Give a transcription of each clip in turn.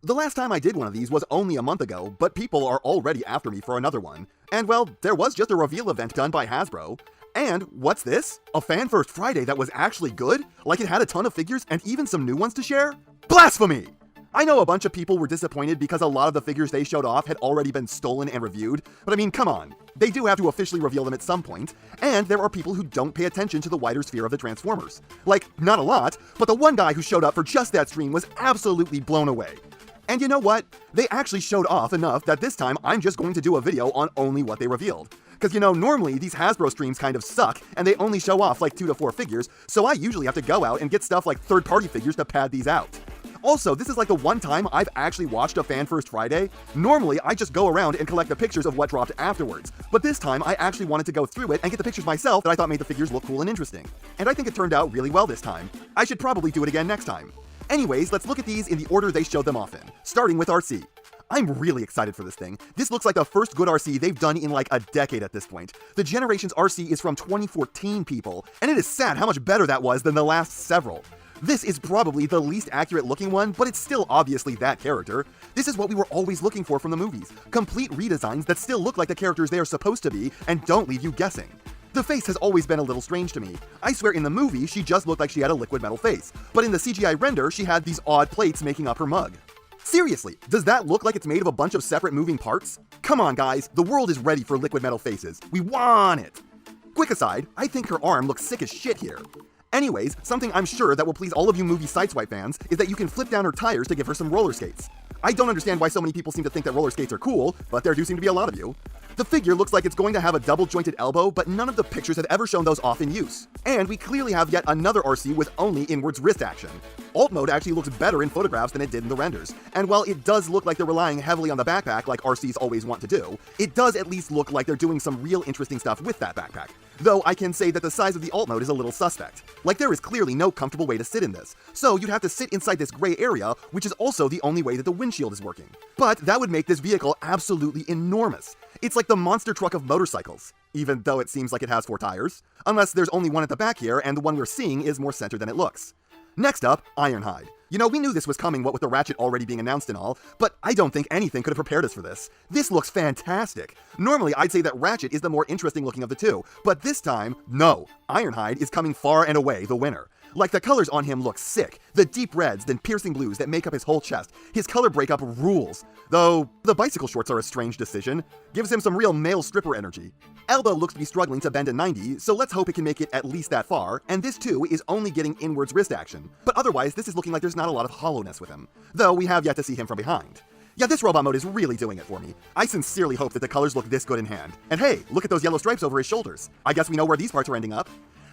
The last time I did one of these was only a month ago, but people are already after me for another one. And well, there was just a reveal event done by Hasbro. And what's this? A Fan First Friday that was actually good? Like it had a ton of figures and even some new ones to share? Blasphemy! I know a bunch of people were disappointed because a lot of the figures they showed off had already been stolen and reviewed, but I mean, come on. They do have to officially reveal them at some point, and there are people who don't pay attention to the wider sphere of the Transformers. Like, not a lot, but the one guy who showed up for just that stream was absolutely blown away. And you know what? They actually showed off enough that this time I'm just going to do a video on only what they revealed. Because, you know, normally these Hasbro streams kind of suck, and they only show off like 2 to 4 figures, so I usually have to go out and get stuff like third-party figures to pad these out. Also, this is like the one time I've actually watched a Fan First Friday. Normally, I just go around and collect the pictures of what dropped afterwards, but this time I actually wanted to go through it and get the pictures myself that I thought made the figures look cool and interesting. And I think it turned out really well this time. I should probably do it again next time. Anyways, let's look at these in the order they showed them off in, starting with RC. I'm really excited for this thing. This looks like the first good RC they've done in like a decade at this point. The Generations RC is from 2014, people, and it is sad how much better that was than the last several. This is probably the least accurate looking one, but it's still obviously that character. This is what we were always looking for from the movies. Complete redesigns that still look like the characters they are supposed to be and don't leave you guessing. The face has always been a little strange to me. I swear in the movie she just looked like she had a liquid metal face, but in the CGI render she had these odd plates making up her mug. Seriously, does that look like it's made of a bunch of separate moving parts? Come on guys, the world is ready for liquid metal faces. We want it! Quick aside, I think her arm looks sick as shit here. Anyways, something I'm sure that will please all of you movie Sideswipe fans is that you can flip down her tires to give her some roller skates. I don't understand why so many people seem to think that roller skates are cool, but there do seem to be a lot of you. The figure looks like it's going to have a double-jointed elbow, but none of the pictures have ever shown those off in use. And we clearly have yet another RC with only inwards wrist action. Alt mode actually looks better in photographs than it did in the renders, and while it does look like they're relying heavily on the backpack like RCs always want to do, it does at least look like they're doing some real interesting stuff with that backpack. Though I can say that the size of the alt mode is a little suspect. Like there is clearly no comfortable way to sit in this, so you'd have to sit inside this gray area, which is also the only way that the windshield is working. But that would make this vehicle absolutely enormous. It's like the monster truck of motorcycles, even though it seems like it has 4 tires. Unless there's only one at the back here, and the one we're seeing is more centered than it looks. Next up, Ironhide. You know, we knew this was coming, what with the Ratchet already being announced and all, but I don't think anything could have prepared us for this. This looks fantastic. Normally, I'd say that Ratchet is the more interesting looking of the two, but this time, no. Ironhide is coming far and away the winner. Like, the colors on him look sick. The deep reds, then piercing blues that make up his whole chest. His color breakup rules. Though, the bicycle shorts are a strange decision. Gives him some real male stripper energy. Elbow looks to be struggling to bend a 90, so let's hope it can make it at least that far, and this too is only getting inwards wrist action. But otherwise, this is looking like there's not a lot of hollowness with him. Though, we have yet to see him from behind. Yeah, this robot mode is really doing it for me. I sincerely hope that the colors look this good in hand. And hey, look at those yellow stripes over his shoulders. I guess we know where these parts are ending up.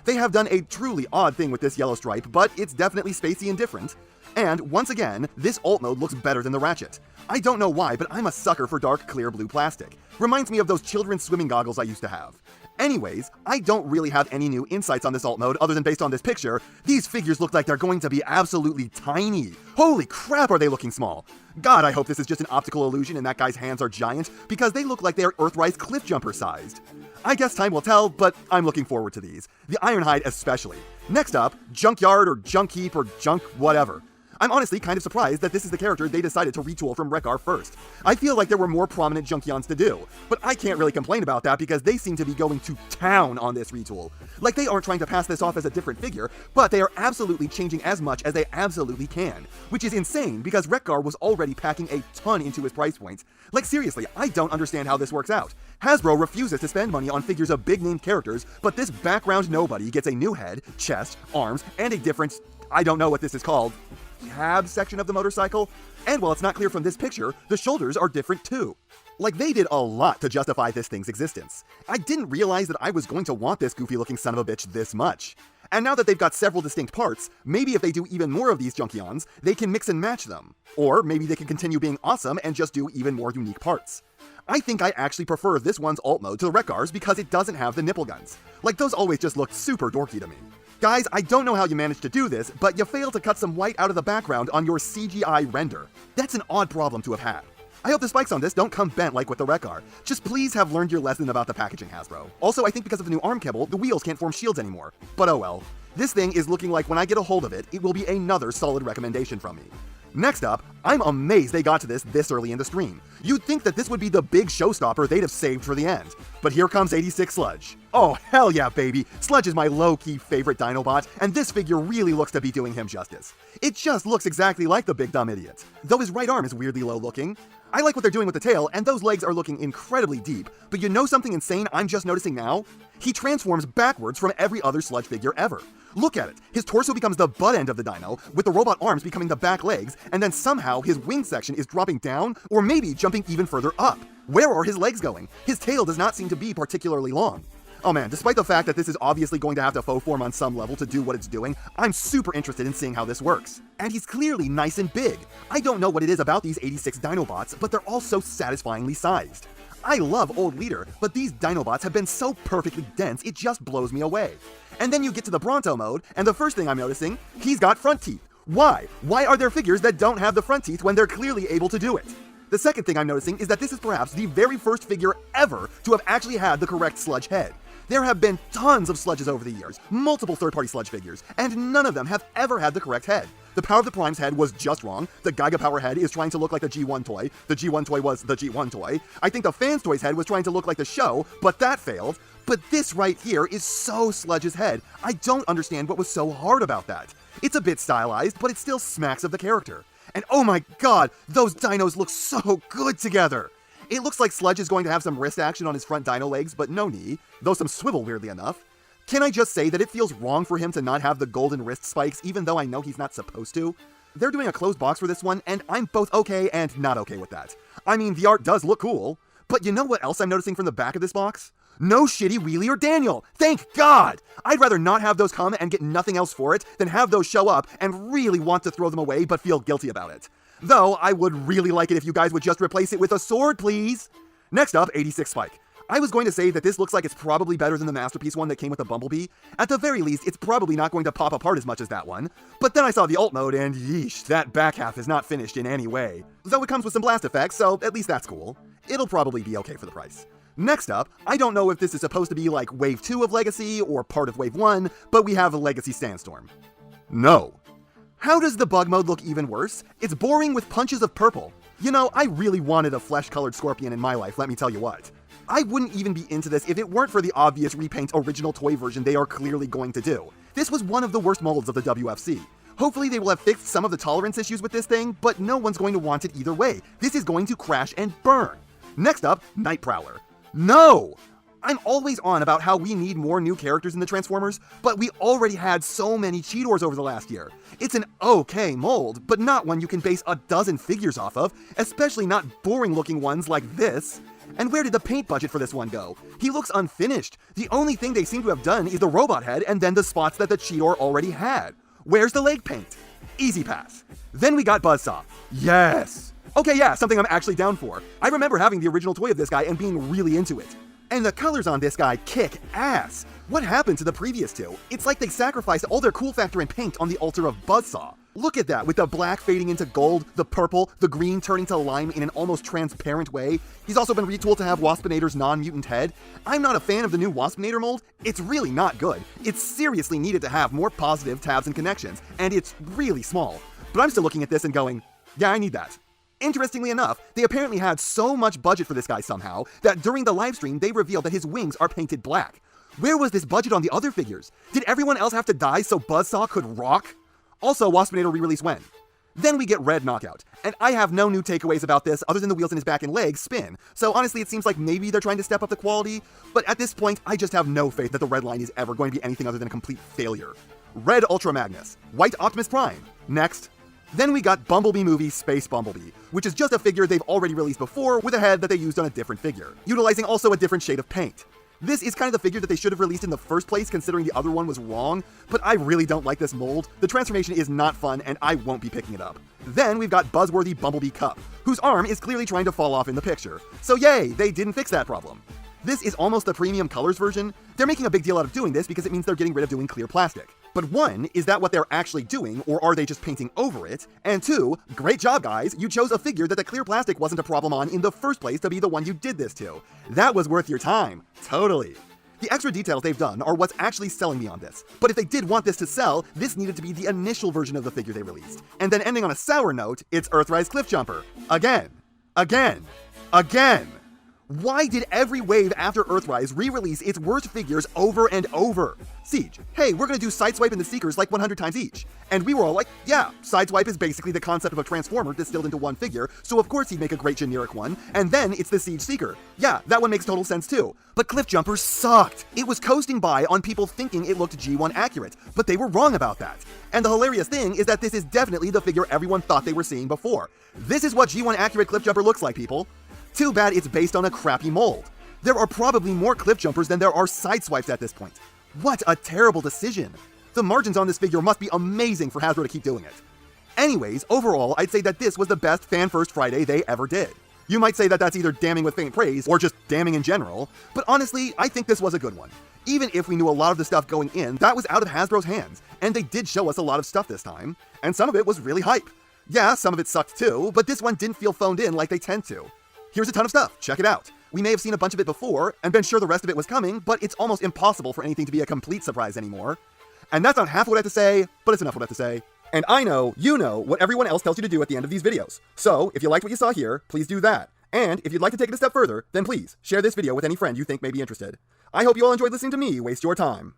They have done a truly odd thing with this yellow stripe, but it's definitely spacey and different. And once again, this alt mode looks better than the Ratchet. I don't know why, but I'm a sucker for dark clear blue plastic. Reminds me of those children's swimming goggles I used to have. Anyways, I don't really have any new insights on this alt mode other than based on this picture. These figures look like they're going to be absolutely tiny. Holy crap, are they looking small. God, I hope this is just an optical illusion and that guy's hands are giant, because they look like they're Earthrise cliff jumper sized. I guess time will tell, but I'm looking forward to these. The Ironhide especially. Next up, Junkyard or Junk Heap or Junk whatever. I'm honestly kind of surprised that this is the character they decided to retool from Wreck-Ar first. I feel like there were more prominent Junkyons to do, but I can't really complain about that because they seem to be going to town on this retool. Like they aren't trying to pass this off as a different figure, but they are absolutely changing as much as they absolutely can, which is insane because Wreck-Ar was already packing a ton into his price points. Like seriously, I don't understand how this works out. Hasbro refuses to spend money on figures of big-name characters, but this background nobody gets a new head, chest, arms, and a different, I don't know what this is called, cab section of the motorcycle. And while it's not clear from this picture, the shoulders are different too. Like they did a lot to justify this thing's existence. I didn't realize that I was going to want this goofy looking son of a bitch this much. And now that they've got several distinct parts, maybe if they do even more of these Junkyons, they can mix and match them. Or maybe they can continue being awesome and just do even more unique parts. I think I actually prefer this one's alt mode to the Wreck-Ar's because it doesn't have the nipple guns. Like those always just looked super dorky to me. Guys, I don't know how you managed to do this, but you failed to cut some white out of the background on your CGI render. That's an odd problem to have had. I hope the spikes on this don't come bent like with the Wreck-Ar. Just please have learned your lesson about the packaging, Hasbro. Also, I think because of the new arm kibble, the wheels can't form shields anymore. But oh well. This thing is looking like when I get a hold of it, it will be another solid recommendation from me. Next up, I'm amazed they got to this early in the stream. You'd think that this would be the big showstopper they'd have saved for the end. But here comes 86 Sludge. Oh hell yeah baby, Sludge is my low-key favorite Dinobot, and this figure really looks to be doing him justice. It just looks exactly like the big dumb idiot, though his right arm is weirdly low looking. I like what they're doing with the tail, and those legs are looking incredibly deep, but you know something insane I'm just noticing now? He transforms backwards from every other Sludge figure ever. Look at it, his torso becomes the butt end of the dino, with the robot arms becoming the back legs, and then somehow his wing section is dropping down, or maybe jumping even further up. Where are his legs going? His tail does not seem to be particularly long. Oh man, despite the fact that this is obviously going to have to faux form on some level to do what it's doing, I'm super interested in seeing how this works. And he's clearly nice and big. I don't know what it is about these 86 Dinobots, but they're all so satisfyingly sized. I love Old Leader, but these Dinobots have been so perfectly dense, it just blows me away. And then you get to the Bronto mode, and the first thing I'm noticing, he's got front teeth. Why? Why are there figures that don't have the front teeth when they're clearly able to do it? The second thing I'm noticing is that this is perhaps the very first figure ever to have actually had the correct Sludge head. There have been tons of Sludges over the years, multiple third-party Sludge figures, and none of them have ever had the correct head. The Power of the Prime's head was just wrong, the Giga Power head is trying to look like the G1 toy, the G1 toy was the G1 toy, I think the Fans Toy's head was trying to look like the show, but that failed. But this right here is so Sludge's head, I don't understand what was so hard about that. It's a bit stylized, but it still smacks of the character. And oh my god, those dinos look so good together! It looks like Sludge is going to have some wrist action on his front dino legs, but no knee, though some swivel weirdly enough. Can I just say that it feels wrong for him to not have the golden wrist spikes, even though I know he's not supposed to? They're doing a closed box for this one, and I'm both okay and not okay with that. I mean, the art does look cool, but you know what else I'm noticing from the back of this box? No shitty Wheelie or Daniel! Thank God! I'd rather not have those come and get nothing else for it than have those show up and really want to throw them away but feel guilty about it. Though, I would really like it if you guys would just replace it with a sword, please! Next up, 86 Spike. I was going to say that this looks like it's probably better than the Masterpiece one that came with the Bumblebee. At the very least, it's probably not going to pop apart as much as that one. But then I saw the alt mode and yeesh, that back half is not finished in any way. Though it comes with some blast effects, so at least that's cool. It'll probably be okay for the price. Next up, I don't know if this is supposed to be like Wave 2 of Legacy or part of Wave 1, but we have a Legacy Sandstorm. No. How does the bug mode look even worse? It's boring with punches of purple. You know, I really wanted a flesh-colored Scorpion in my life, let me tell you what. I wouldn't even be into this if it weren't for the obvious repaint original toy version they are clearly going to do. This was one of the worst molds of the WFC. Hopefully they will have fixed some of the tolerance issues with this thing, but no one's going to want it either way. This is going to crash and burn. Next up, Night Prowler. No! I'm always on about how we need more new characters in the Transformers, but we already had so many Cheetors over the last year. It's an okay mold, but not one you can base a dozen figures off of, especially not boring-looking ones like this. And where did the paint budget for this one go? He looks unfinished. The only thing they seem to have done is the robot head and then the spots that the Cheetor already had. Where's the leg paint? Easy pass. Then we got Buzzsaw. Yes! Okay, yeah, something I'm actually down for. I remember having the original toy of this guy and being really into it. And the colors on this guy kick ass. What happened to the previous two? It's like they sacrificed all their cool factor and paint on the altar of Buzzsaw. Look at that, with the black fading into gold, the purple, the green turning to lime in an almost transparent way. He's also been retooled to have Waspinator's non-mutant head. I'm not a fan of the new Waspinator mold. It's really not good. It's seriously needed to have more positive tabs and connections, and it's really small. But I'm still looking at this and going, yeah, I need that. Interestingly enough, they apparently had so much budget for this guy somehow that during the livestream they revealed that his wings are painted black. Where was this budget on the other figures? Did everyone else have to die so Buzzsaw could rock? Also, Waspinator re-release when? Then we get Red Knockout, and I have no new takeaways about this other than the wheels in his back and legs spin, so honestly it seems like maybe they're trying to step up the quality, but at this point I just have no faith that the red line is ever going to be anything other than a complete failure. Red Ultra Magnus, White Optimus Prime, next. Then we got Bumblebee Movie Space Bumblebee, which is just a figure they've already released before with a head that they used on a different figure, utilizing also a different shade of paint. This is kind of the figure that they should have released in the first place considering the other one was wrong, but I really don't like this mold. The transformation is not fun and I won't be picking it up. Then we've got Buzzworthy Bumblebee Cup, whose arm is clearly trying to fall off in the picture. So yay, they didn't fix that problem. This is almost the premium colors version. They're making a big deal out of doing this because it means they're getting rid of doing clear plastic. But one, is that what they're actually doing, or are they just painting over it? And two, great job guys, you chose a figure that the clear plastic wasn't a problem on in the first place to be the one you did this to. That was worth your time, totally. The extra details they've done are what's actually selling me on this. But if they did want this to sell, this needed to be the initial version of the figure they released. And then ending on a sour note, it's Earthrise Cliffjumper. Again. Again. Again. Why did every wave after Earthrise re-release its worst figures over and over? Siege, hey, we're gonna do Sideswipe and the Seekers like 100 times each. And we were all like, yeah, Sideswipe is basically the concept of a Transformer distilled into one figure, so of course he'd make a great generic one, and then it's the Siege Seeker. Yeah, that one makes total sense too. But Cliffjumper sucked! It was coasting by on people thinking it looked G1 accurate, but they were wrong about that. And the hilarious thing is that this is definitely the figure everyone thought they were seeing before. This is what G1 accurate Cliffjumper looks like, people. Too bad it's based on a crappy mold. There are probably more Cliffjumpers than there are Sideswipes at this point. What a terrible decision. The margins on this figure must be amazing for Hasbro to keep doing it. Anyways, overall, I'd say that this was the best Fan First Friday they ever did. You might say that that's either damning with faint praise or just damning in general, but honestly, I think this was a good one. Even if we knew a lot of the stuff going in, that was out of Hasbro's hands, and they did show us a lot of stuff this time, and some of it was really hype. Yeah, some of it sucked too, but this one didn't feel phoned in like they tend to. Here's a ton of stuff, check it out. We may have seen a bunch of it before, and been sure the rest of it was coming, but it's almost impossible for anything to be a complete surprise anymore. And that's not half what I have to say, but it's enough what I have to say. And I know, you know, what everyone else tells you to do at the end of these videos. So, if you liked what you saw here, please do that. And if you'd like to take it a step further, then please, share this video with any friend you think may be interested. I hope you all enjoyed listening to me waste your time.